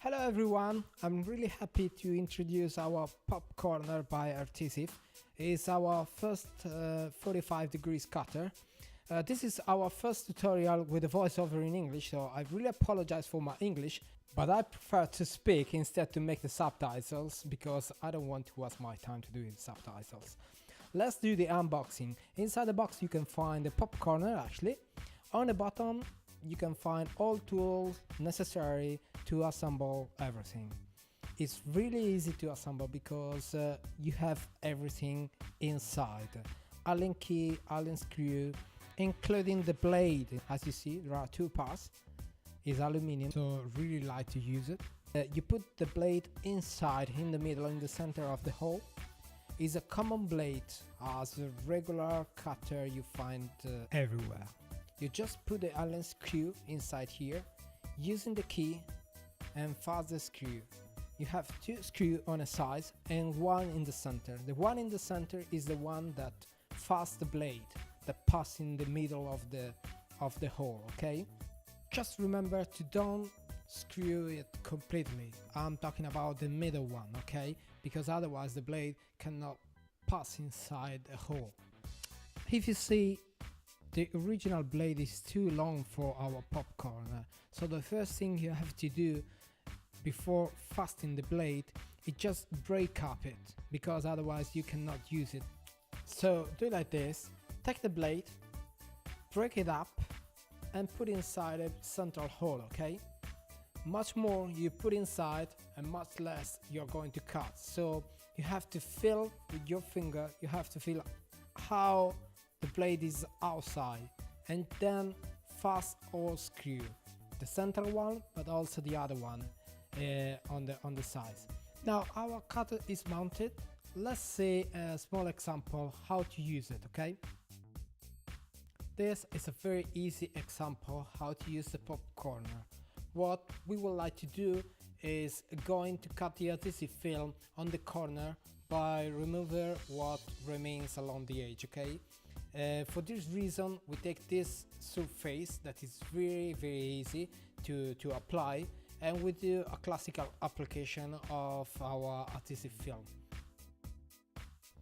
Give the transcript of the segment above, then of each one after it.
Hello everyone, I'm really happy to introduce our PopCorner by Artesive. It's our first 45 degrees cutter. This is our first tutorial with a voiceover in English, so I really apologize for my English, but I prefer to speak instead to make the subtitles because I don't want to waste my time to do the subtitles. Let's do the unboxing. Inside the box you can find the PopCorner actually. On the bottom you can find all tools necessary to assemble everything. It's really easy to assemble because you have everything inside. Allen key, Allen screw, including the blade. As you see, there are two parts. It's aluminium, so really like to use it. You put the blade inside, in the middle, in the center of the hole. It's a common blade, as a regular cutter you find everywhere. You just put the Allen screw inside here, using the key and fast the screw. You have two screws on a side and one in the center. The one in the center is the one that fast the blade, that pass in the middle of the hole, okay? Just remember to don't screw it completely. I'm talking about the middle one, okay? Because otherwise the blade cannot pass inside the hole. If you see, the original blade is too long for our PopCorner, so the first thing you have to do before fastening the blade is just break up it, because otherwise you cannot use it. So do like this, take the blade, break it up and put inside a central hole, okay? Much more you put inside and much less you're going to cut, so you have to feel with your finger, you have to feel how the blade is outside, and then fast all screw, the central one but also the other one on the sides. Now our cutter is mounted. Let's see a small example how to use it, okay? This is a very easy example how to use the PopCorner. What we would like to do is going to cut the adhesive film on the corner by removing what remains along the edge, okay? For this reason we take this surface that is very easy to apply, and we do a classical application of our adhesive film.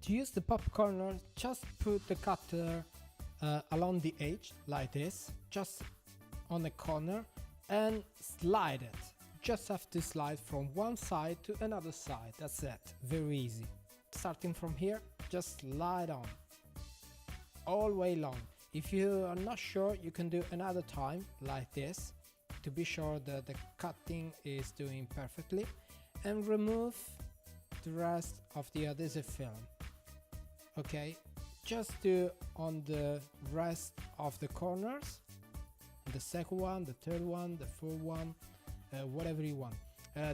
To use the PopCorner, just put the cutter along the edge like this, just on the corner, and slide it. Just have to slide from one side to another side, that's it, very easy. Starting from here, just slide on all way long. If you are not sure, you can do another time like this to be sure that the cutting is doing perfectly, and remove the rest of the adhesive film. Okay, just do on the rest of the corners, the second one, the third one, the fourth one, whatever you want.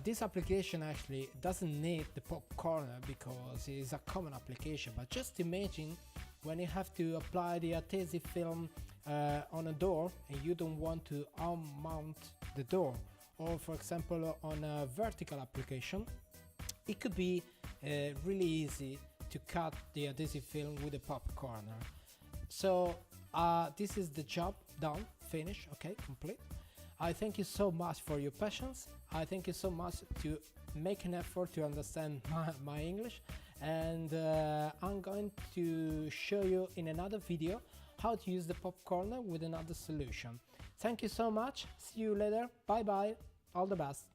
This application actually doesn't need the PopCorner because it's a common application, but just imagine when you have to apply the adhesive film on a door and you don't want to unmount the door, or for example on a vertical application, it could be really easy to cut the adhesive film with a PopCorner. So this is the job done, finished, okay, complete. I thank you so much for your patience. I thank you so much to make an effort to understand my English, and I'm going to show you in another video how to use the PopCorner with another solution. Thank you so much, see you later, bye bye, all the best.